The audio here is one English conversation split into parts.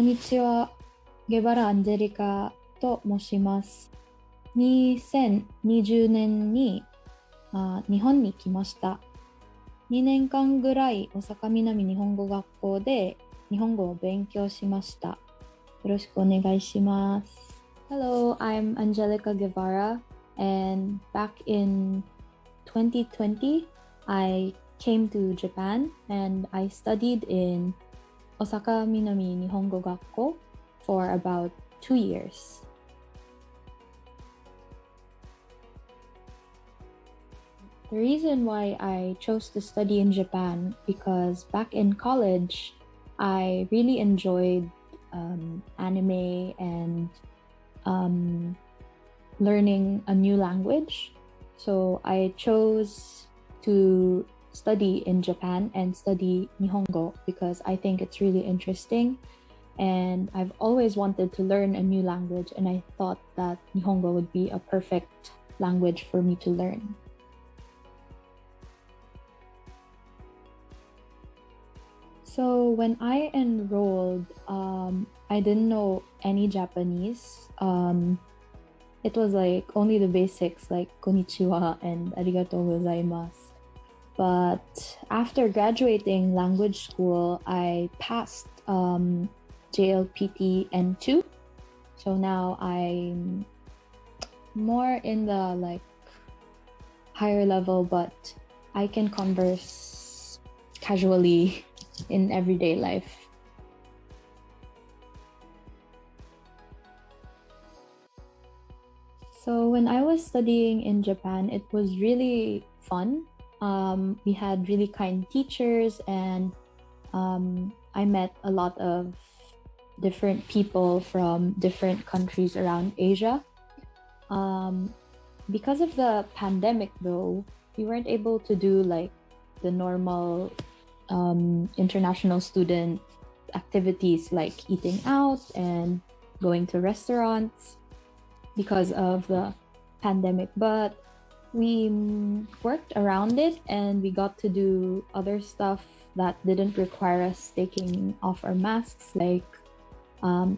こんにちは。ゲバラ・アンジェリカと申します。2020年に日本に来ました。2年間ぐらい大阪南日本語学校で日本語を勉強しました。よろしくお願いします。Hello, I'm Angelica Guevarra, and back in 2020, I came to Japan and I studied in Osaka Minami Nihongo Gakko for about 2 years. The reason why I chose to study in Japan because back in college, I really enjoyed anime and learning a new language. So I chose to study in Japan and study Nihongo because I think it's really interesting. And I've always wanted to learn a new language, and I thought that Nihongo would be a perfect language for me to learn. So when I enrolled, I didn't know any Japanese. It was like only the basics like konnichiwa and arigatou gozaimasu. But after graduating language school, I passed JLPT N2. So now I'm more in the like higher level, but I can converse casually in everyday life. So when I was studying in Japan, it was really fun. We had really kind teachers, and I met a lot of different people from different countries around Asia. Because of the pandemic though, we weren't able to do like the normal international student activities like eating out and going to restaurants because of the pandemic, but we worked around it and we got to do other stuff that didn't require us taking off our masks, like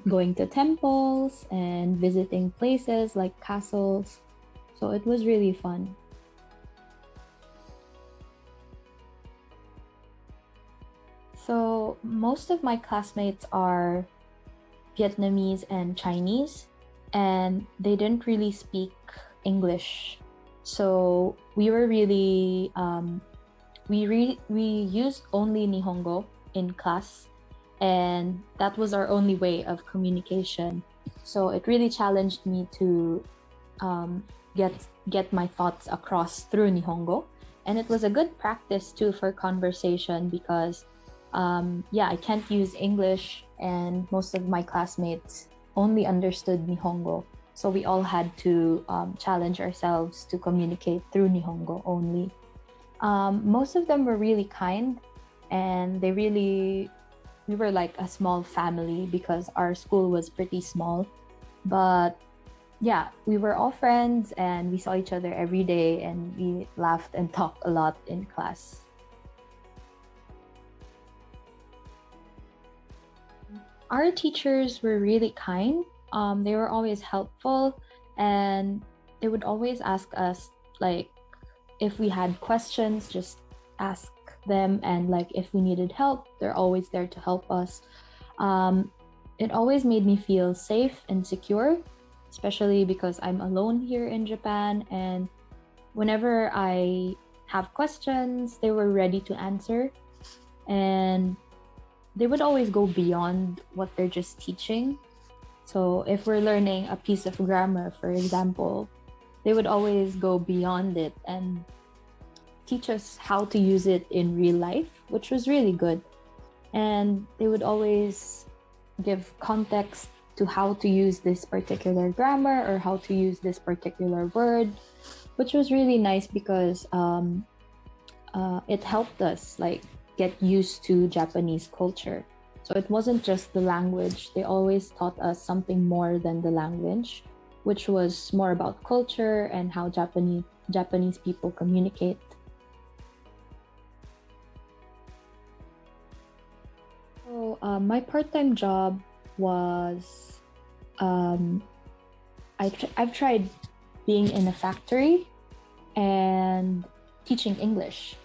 going to temples and visiting places like castles. So it was really fun. So most of my classmates are Vietnamese and Chinese, and they didn't really speak English. So we were really, we used only Nihongo in class, and that was our only way of communication. So it really challenged me to get my thoughts across through Nihongo. And it was a good practice too for conversation because I can't use English, and most of my classmates only understood Nihongo. So we all had to challenge ourselves to communicate through Nihongo only. Most of them were really kind, and we were like a small family because our school was pretty small. But yeah, we were all friends and we saw each other every day, and we laughed and talked a lot in class. Our teachers were really kind. They were always helpful, and they would always ask us like if we had questions, just ask them, and like if we needed help, they're always there to help us. It always made me feel safe and secure, especially because I'm alone here in Japan, and whenever I have questions, they were ready to answer, and they would always go beyond what they're just teaching. So if we're learning a piece of grammar, for example, they would always go beyond it and teach us how to use it in real life, which was really good. And they would always give context to how to use this particular grammar or how to use this particular word, which was really nice because it helped us like get used to Japanese culture. So it wasn't just the language. They always taught us something more than the language, which was more about culture and how Japanese people communicate. So my part-time job was I've tried being in a factory and teaching English.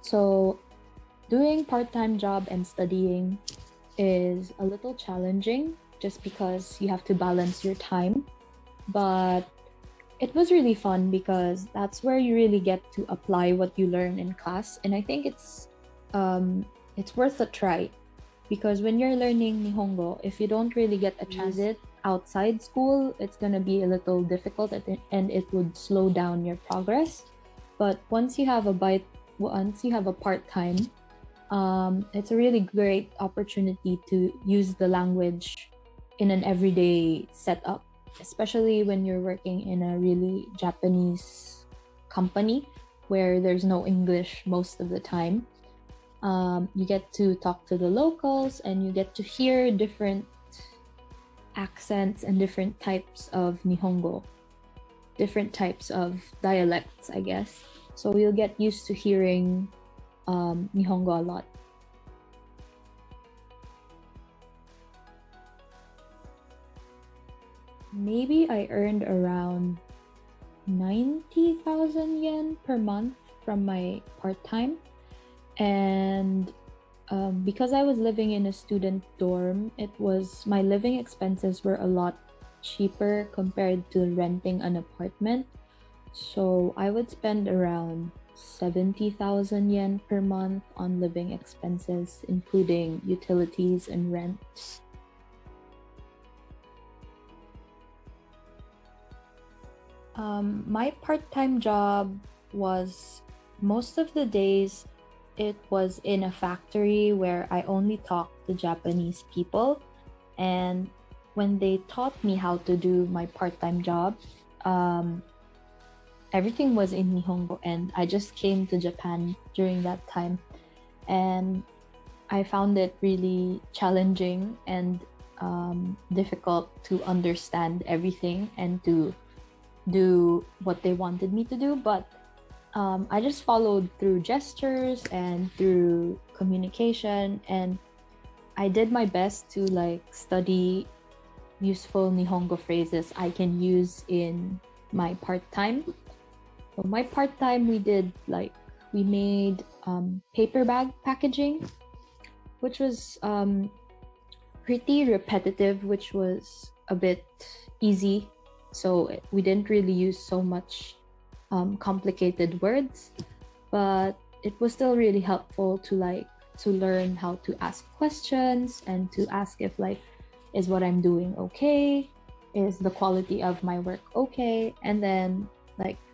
So doing part-time job and studying is a little challenging just because you have to balance your time. But it was really fun because that's where you really get to apply what you learn in class. And I think it's worth a try because when you're learning Nihongo, if you don't really get a chance it outside school, it's going to be a little difficult and it would slow down your progress. But once you have a part-time, it's a really great opportunity to use the language in an everyday setup, especially when you're working in a really Japanese company where there's no English most of the time. You get to talk to the locals and you get to hear different accents and different types of Nihongo, different types of dialects, I guess. So you'll get used to hearing Nihongo a lot. Maybe I earned around 90,000 yen per month from my part-time. And because I was living in a student dorm, my living expenses were a lot cheaper compared to renting an apartment. So I would spend around 70,000 yen per month on living expenses, including utilities and rent. My part-time job was most of the days it was in a factory where I only talked to Japanese people, and when they taught me how to do my part-time job, everything was in Nihongo, and I just came to Japan during that time, and I found it really challenging and difficult to understand everything and to do what they wanted me to do, but I just followed through gestures and through communication, and I did my best to study useful Nihongo phrases I can use in my part-time. So my part-time we made paper bag packaging, which was pretty repetitive, which was a bit easy. So we didn't really use so much complicated words, but it was still really helpful to learn how to ask questions and to ask if is what I'm doing okay? Is the quality of my work okay? And then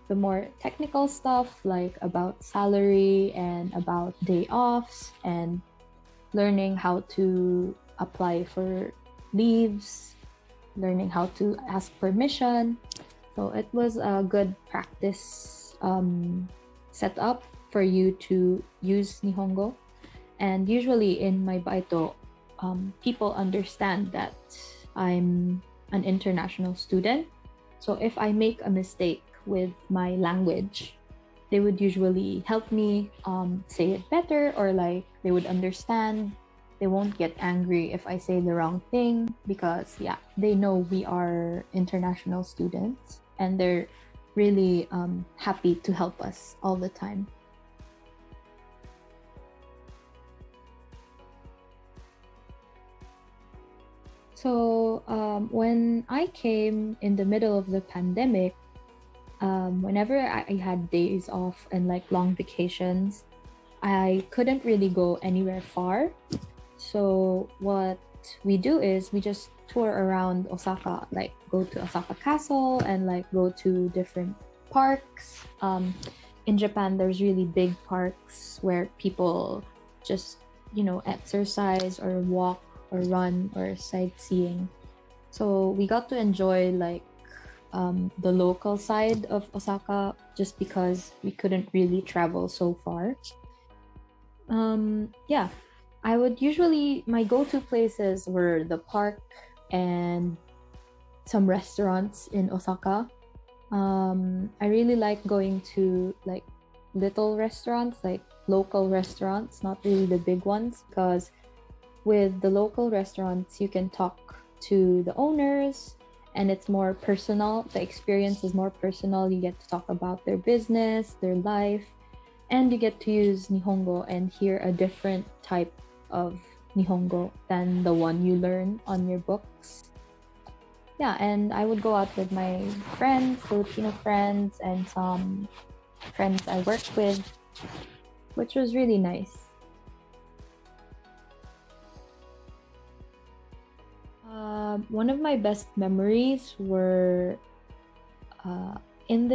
the more technical stuff about salary and about day offs and learning how to apply for leaves, learning how to ask permission. So it was a good practice setup for you to use Nihongo. And usually in my baito, people understand that I'm an international student. So if I make a mistake with my language, they would usually help me say it better, or they would understand. They won't get angry if I say the wrong thing because they know we are international students and they're really happy to help us all the time. So when I came in the middle of the pandemic, whenever I had days off and long vacations, I couldn't really go anywhere far. So what we do is we just tour around Osaka, go to Osaka Castle and go to different parks. In Japan, there's really big parks where people just, exercise or walk or run or sightseeing. So we got to enjoy the local side of Osaka just because we couldn't really travel so far. I would usually, my go-to places were the park and some restaurants in Osaka. I really like going to little restaurants, local restaurants, not really the big ones, because with the local restaurants, you can talk to the owners and it's more personal. The experience is more personal. You get to talk about their business, their life, and you get to use Nihongo and hear a different type of Nihongo than the one you learn on your books. Yeah, and I would go out with my friends, Filipino friends, and some friends I worked with, which was really nice. One of my best memories were in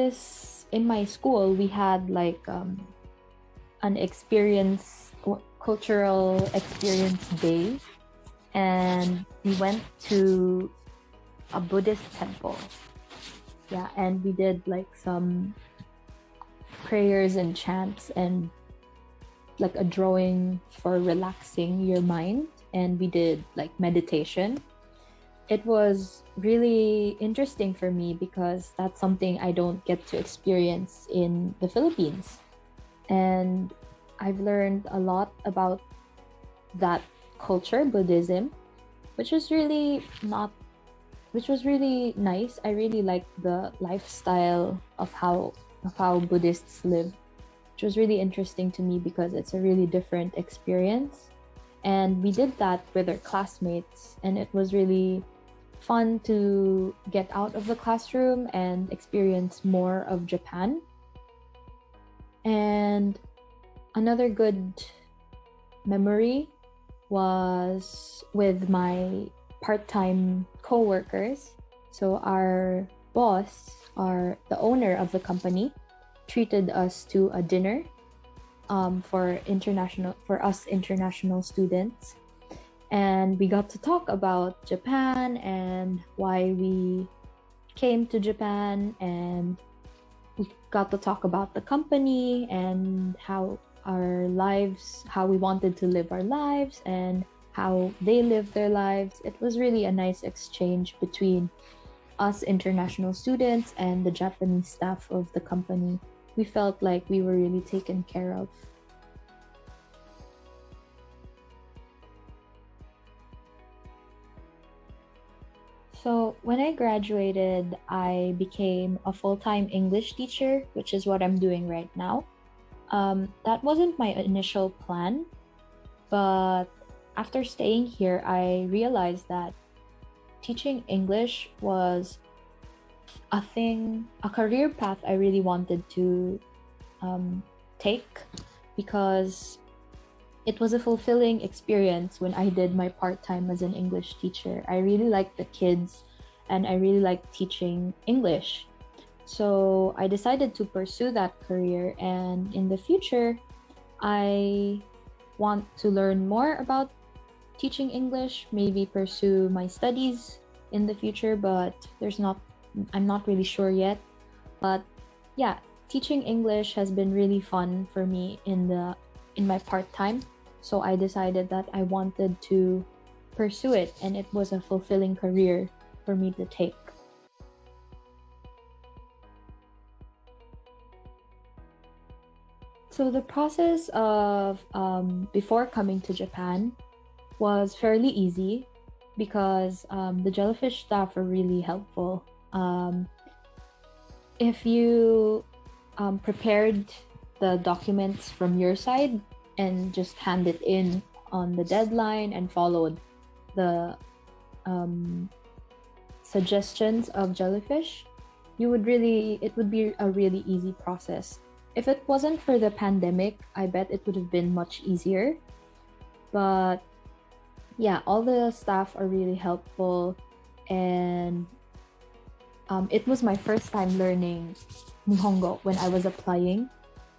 my school. We had like an cultural experience day, and we went to a Buddhist temple. Yeah, and we did like some prayers and chants and like a drawing for relaxing your mind, and we did like meditation. It was really interesting for me because that's something I don't get to experience in the Philippines. And I've learned a lot about that culture, Buddhism, which was really nice. I really liked the lifestyle of how Buddhists live, which was really interesting to me because it's a really different experience. And we did that with our classmates, and it was really fun to get out of the classroom and experience more of Japan. And another good memory was with my part-time co-workers. So our boss, the owner of the company, treated us to a dinner for us international students, and we got to talk about Japan and why we came to Japan, and we got to talk about the company and how we wanted to live our lives and how they live their lives. It was really a nice exchange between us international students and the Japanese staff of the company. We felt like we were really taken care of. So when I graduated, I became a full-time English teacher, which is what I'm doing right now. That wasn't my initial plan, but after staying here, I realized that teaching English was a career path I really wanted to take, because it was a fulfilling experience when I did my part-time as an English teacher. I really liked the kids and I really liked teaching English. So I decided to pursue that career, and in the future, I want to learn more about teaching English, maybe pursue my studies in the future, but I'm not really sure yet. But yeah, teaching English has been really fun for me in my part-time. So I decided that I wanted to pursue it, and it was a fulfilling career for me to take. So the process of before coming to Japan was fairly easy because the Jellyfish staff are really helpful. If you prepared the documents from your side and just hand it in on the deadline and followed the suggestions of Jellyfish, it would be a really easy process. If it wasn't for the pandemic, I bet it would have been much easier. But yeah, all the staff are really helpful, and it was my first time learning Nihongo when I was applying.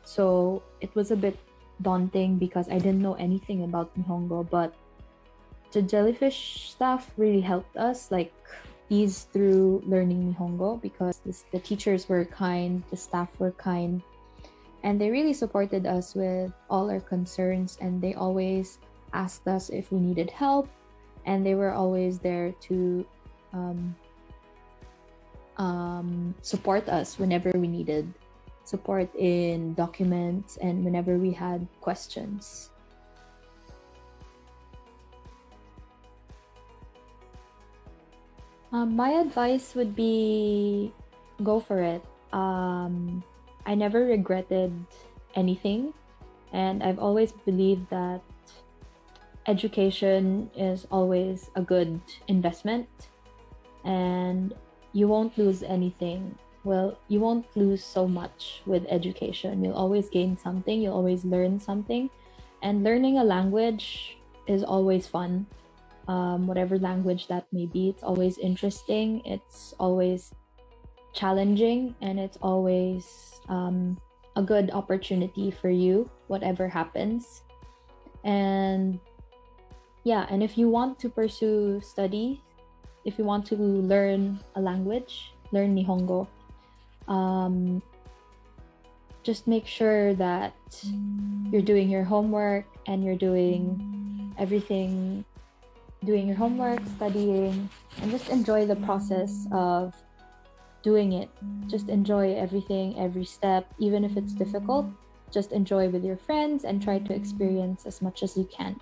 So it was a bit daunting because I didn't know anything about Nihongo, but the Jellyfish staff really helped us ease through learning Nihongo because the teachers were kind, the staff were kind, and they really supported us with all our concerns, and they always asked us if we needed help, and they were always there to support us whenever we needed support in documents and whenever we had questions. My advice would be go for it. I never regretted anything, and I've always believed that education is always a good investment, and you won't lose anything. Well, you won't lose so much with education. You'll always gain something, you'll always learn something, and learning a language is always fun. Whatever language that may be, it's always interesting, it's always challenging, and it's always a good opportunity for you, whatever happens. And yeah, and if you want to pursue study, if you want to learn a language, learn Nihongo, just make sure that you're doing your homework and you're doing everything, doing your homework, studying, and just enjoy the process of doing it. Just enjoy everything, every step, even if it's difficult. Just enjoy with your friends and try to experience as much as you can.